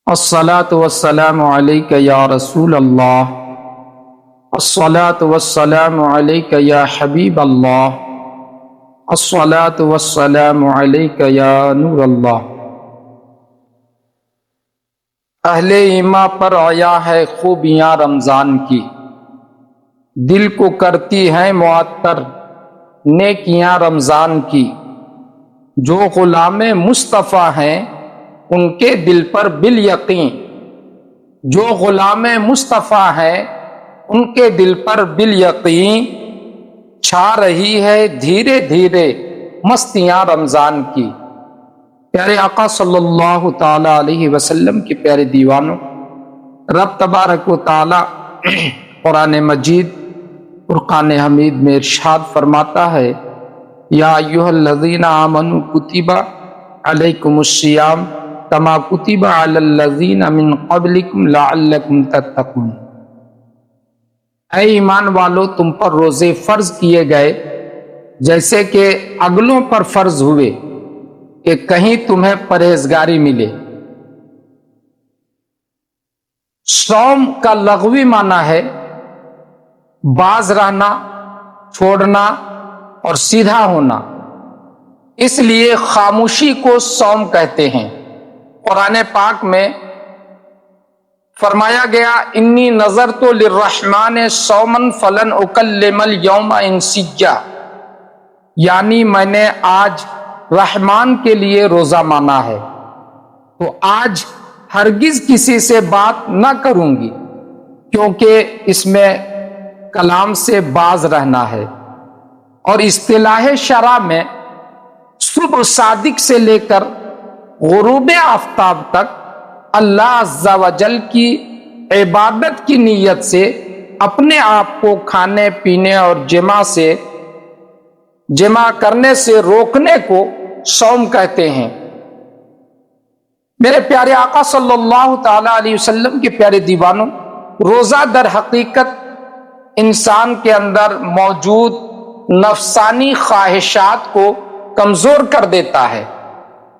الصلاۃ والسلام علیک یا رسول اللہ، الصلاۃ والسلام علیک یا حبیب اللہ، الصلاۃ والسلام علیک یا نور اللہ۔ اہل ایمان پر آیا ہے خوبیاں رمضان کی، دل کو کرتی ہیں معطر نیکیاں رمضان کی۔ جو غلام مصطفیٰ ہیں ان کے دل پر بالیقین، جو غلام مصطفیٰ ہیں ان کے دل پر بالیقین چھا رہی ہے دھیرے دھیرے مستیاں رمضان کی۔ پیارے آقا صلی اللہ تعالی علیہ وسلم کے پیارے دیوانوں، رب تبارک و تعالی قرآن مجید فرقان حمید میں ارشاد فرماتا ہے، یا ایھا الذین آمنوا کتب علیکم الصیام کما کتب علی الذین من قبلکم لعلکم تتقون۔ اے ایمان والو، تم پر روزے فرض کیے گئے جیسے کہ اگلوں پر فرض ہوئے کہ کہیں تمہیں پرہیزگاری ملے۔ صوم کا لغوی معنی ہے باز رہنا، چھوڑنا اور سیدھا ہونا، اس لیے خاموشی کو صوم کہتے ہیں۔ قرآن پاک میں فرمایا گیا، انی نذرت للرحمن صوما فلن اکلم اليوم انسیا، یعنی میں نے آج رحمان کے لیے روزہ مانا ہے تو آج ہرگز کسی سے بات نہ کروں گی، کیونکہ اس میں کلام سے باز رہنا ہے۔ اور اصطلاح شرع میں صبح صادق سے لے کر غروب آفتاب تک اللہ عز و جل کی عبادت کی نیت سے اپنے آپ کو کھانے پینے اور جمع کرنے سے روکنے کو صوم کہتے ہیں۔ میرے پیارے آقا صلی اللہ تعالی علیہ وسلم کے پیارے دیوانوں، روزہ در حقیقت انسان کے اندر موجود نفسانی خواہشات کو کمزور کر دیتا ہے،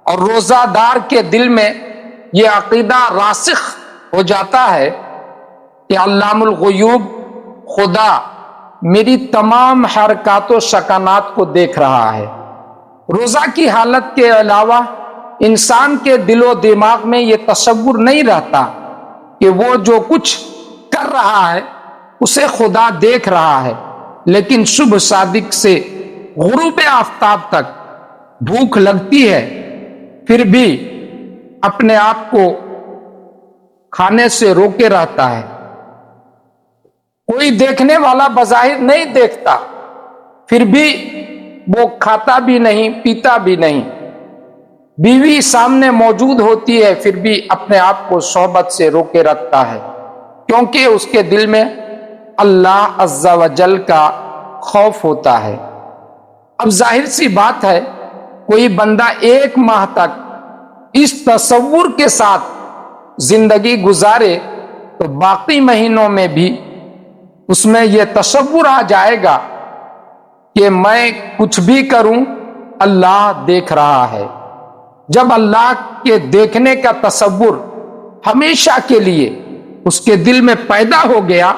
اور روزہ دار کے دل میں یہ عقیدہ راسخ ہو جاتا ہے کہ علام الغیوب خدا میری تمام حرکات و سکنات کو دیکھ رہا ہے۔ روزہ کی حالت کے علاوہ انسان کے دل و دماغ میں یہ تصور نہیں رہتا کہ وہ جو کچھ کر رہا ہے اسے خدا دیکھ رہا ہے، لیکن صبح صادق سے غروب آفتاب تک بھوک لگتی ہے، پھر بھی اپنے آپ کو کھانے سے روکے رہتا ہے۔ کوئی دیکھنے والا بظاہر نہیں دیکھتا، پھر بھی وہ کھاتا بھی نہیں پیتا بھی نہیں۔ بیوی سامنے موجود ہوتی ہے، پھر بھی اپنے آپ کو صحبت سے روکے رکھتا ہے، کیونکہ اس کے دل میں اللہ عز و جل کا خوف ہوتا ہے۔ اب ظاہر سی بات ہے، کوئی بندہ ایک ماہ تک اس تصور کے ساتھ زندگی گزارے تو باقی مہینوں میں بھی اس میں یہ تصور آ جائے گا کہ میں کچھ بھی کروں اللہ دیکھ رہا ہے۔ جب اللہ کے دیکھنے کا تصور ہمیشہ کے لیے اس کے دل میں پیدا ہو گیا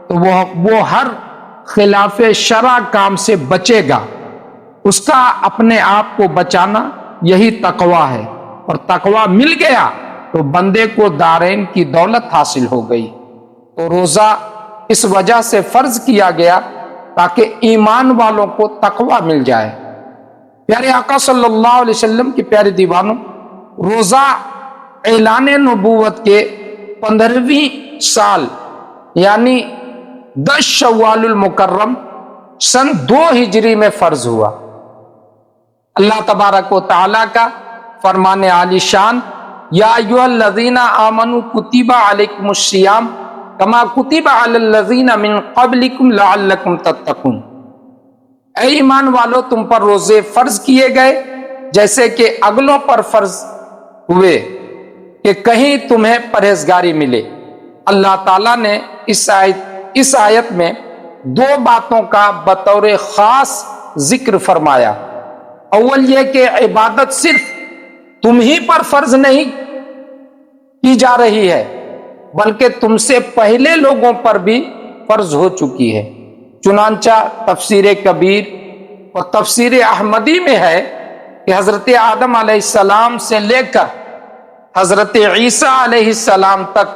تو وہ ہر خلاف شرع کام سے بچے گا۔ اس کا اپنے آپ کو بچانا یہی تقوی ہے، اور تقوی مل گیا تو بندے کو دارین کی دولت حاصل ہو گئی۔ تو روزہ اس وجہ سے فرض کیا گیا تاکہ ایمان والوں کو تقوی مل جائے۔ پیارے آقا صلی اللہ علیہ وسلم کے پیارے دیوانوں، روزہ اعلان نبوت کے 15ویں سال یعنی 10 شوال المکرم سن 2 ہجری میں فرض ہوا۔ اللہ تبارک و تعالی کا فرمان عالی شان، یا ایھا الذین آمنوا کتب علیکم الصیام کما کتب علی الذین من قبلکم لعلکم تتقون۔ اے ایمان والو، تم پر روزے فرض کیے گئے جیسے کہ اگلوں پر فرض ہوئے کہ کہیں تمہیں پرہیزگاری ملے۔ اللہ تعالیٰ نے اس آیت میں 2 باتوں کا بطور خاص ذکر فرمایا۔ اول یہ کہ عبادت صرف تم ہی پر فرض نہیں کی جا رہی ہے بلکہ تم سے پہلے لوگوں پر بھی فرض ہو چکی ہے۔ چنانچہ تفسیر کبیر اور تفسیر احمدی میں ہے کہ حضرت آدم علیہ السلام سے لے کر حضرت عیسیٰ علیہ السلام تک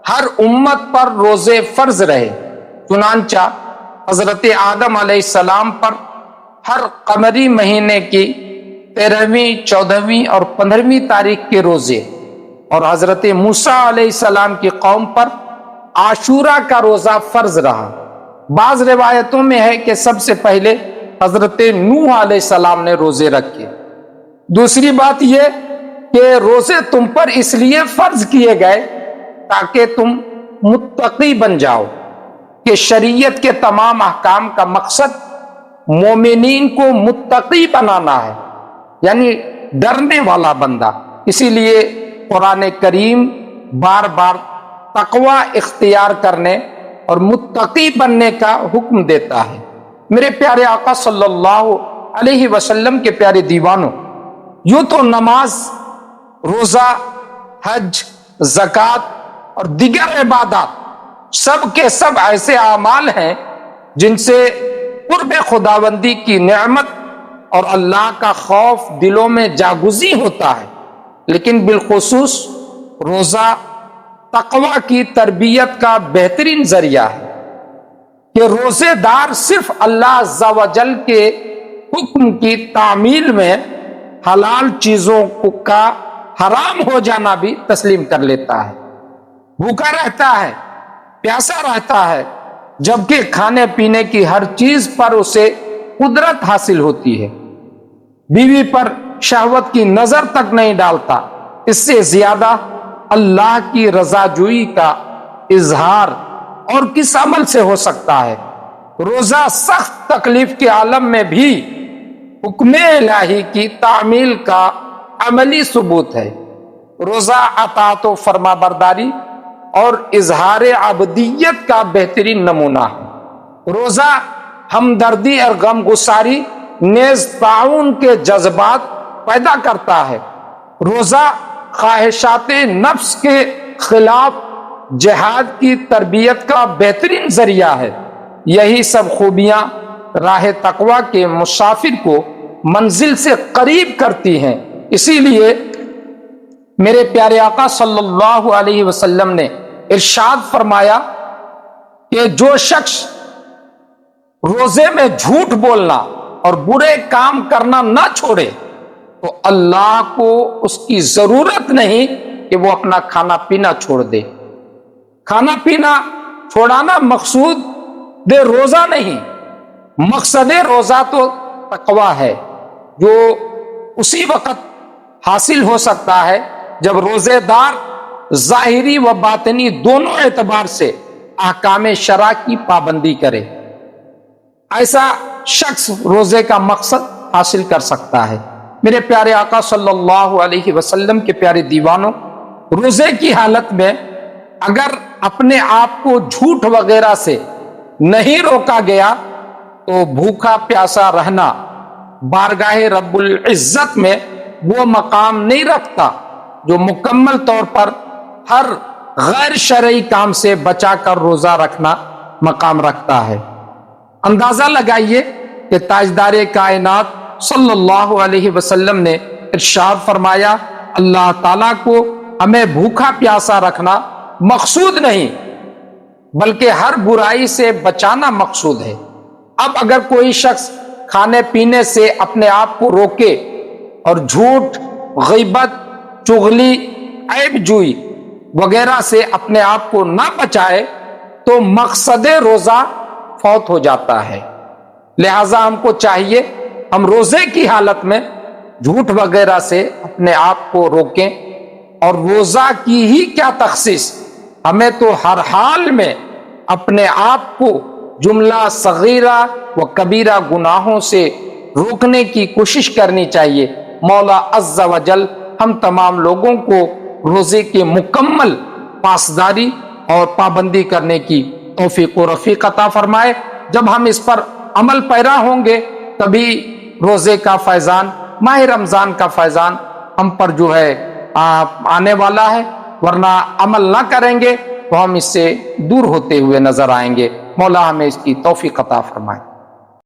ہر امت پر روزے فرض رہے۔ چنانچہ حضرت آدم علیہ السلام پر ہر قمری مہینے کی 13ویں، 14ویں اور 15ویں تاریخ کے روزے، اور حضرت موسیٰ علیہ السلام کی قوم پر عاشورہ کا روزہ فرض رہا۔ بعض روایتوں میں ہے کہ سب سے پہلے حضرت نوح علیہ السلام نے روزے رکھے۔ دوسری بات یہ کہ روزے تم پر اس لیے فرض کیے گئے تاکہ تم متقی بن جاؤ، کہ شریعت کے تمام احکام کا مقصد مومنین کو متقی بنانا ہے، یعنی ڈرنے والا بندہ۔ اسی لیے قرآن کریم بار بار تقوی اختیار کرنے اور متقی بننے کا حکم دیتا ہے۔ میرے پیارے آقا صلی اللہ علیہ وسلم کے پیارے دیوانوں، یوں تو نماز، روزہ، حج، زکوٰۃ اور دیگر عبادات سب کے سب ایسے اعمال ہیں جن سے قرب خداوندی کی نعمت اور اللہ کا خوف دلوں میں جاگزی ہوتا ہے، لیکن بالخصوص روزہ تقوی کی تربیت کا بہترین ذریعہ ہے، کہ روزے دار صرف اللہ عز و جل کے حکم کی تعمیل میں حلال چیزوں کا حرام ہو جانا بھی تسلیم کر لیتا ہے، بھوکا رہتا ہے، پیاسا رہتا ہے، جبکہ کھانے پینے کی ہر چیز پر اسے قدرت حاصل ہوتی ہے، بیوی پر شہوت کی نظر تک نہیں ڈالتا۔ اس سے زیادہ اللہ کی رضا جوئی کا اظہار اور کس عمل سے ہو سکتا ہے؟ روزہ سخت تکلیف کے عالم میں بھی حکم الہی کی تعمیل کا عملی ثبوت ہے۔ روزہ اطاعت و فرما برداری اور اظہار عبدیت کا بہترین نمونہ ہے۔ روزہ ہمدردی اور غم گساری نیز تعاون کے جذبات پیدا کرتا ہے۔ روزہ خواہشات نفس کے خلاف جہاد کی تربیت کا بہترین ذریعہ ہے۔ یہی سب خوبیاں راہ تقوی کے مسافر کو منزل سے قریب کرتی ہیں۔ اسی لیے میرے پیارے آقا صلی اللہ علیہ وسلم نے ارشاد فرمایا کہ جو شخص روزے میں جھوٹ بولنا اور برے کام کرنا نہ چھوڑے تو اللہ کو اس کی ضرورت نہیں کہ وہ اپنا کھانا پینا چھوڑ دے۔ کھانا پینا چھوڑانا مقصود روزہ نہیں، مقصد روزہ تو تقوی ہے، جو اسی وقت حاصل ہو سکتا ہے جب روزے دار ظاہری و باطنی دونوں اعتبار سے احکام شرع کی پابندی کرے۔ ایسا شخص روزے کا مقصد حاصل کر سکتا ہے۔ میرے پیارے آقا صلی اللہ علیہ وسلم کے پیارے دیوانوں، روزے کی حالت میں اگر اپنے آپ کو جھوٹ وغیرہ سے نہیں روکا گیا تو بھوکا پیاسا رہنا بارگاہ رب العزت میں وہ مقام نہیں رکھتا جو مکمل طور پر ہر غیر شرعی کام سے بچا کر روزہ رکھنا مقام رکھتا ہے۔ اندازہ لگائیے کہ تاجدار کائنات صلی اللہ علیہ وسلم نے ارشاد فرمایا، اللہ تعالیٰ کو ہمیں بھوکا پیاسا رکھنا مقصود نہیں بلکہ ہر برائی سے بچانا مقصود ہے۔ اب اگر کوئی شخص کھانے پینے سے اپنے آپ کو روکے اور جھوٹ، غیبت، چغلی، عیب جوئی وغیرہ سے اپنے آپ کو نہ بچائے تو مقصد روزہ فوت ہو جاتا ہے۔ لہذا ہم کو چاہیے ہم روزے کی حالت میں جھوٹ وغیرہ سے اپنے آپ کو روکیں، اور روزہ کی ہی کیا تخصیص، ہمیں تو ہر حال میں اپنے آپ کو جملہ صغیرہ و کبیرہ گناہوں سے روکنے کی کوشش کرنی چاہیے۔ مولا عز و جل ہم تمام لوگوں کو روزے کے مکمل پاسداری اور پابندی کرنے کی توفیق و رفیق عطا فرمائے۔ جب ہم اس پر عمل پیرا ہوں گے تبھی روزے کا فیضان، ماہ رمضان کا فیضان ہم پر جو ہے آنے والا ہے۔ ورنہ عمل نہ کریں گے تو ہم اس سے دور ہوتے ہوئے نظر آئیں گے۔ مولا ہمیں اس کی توفیق عطا فرمائے۔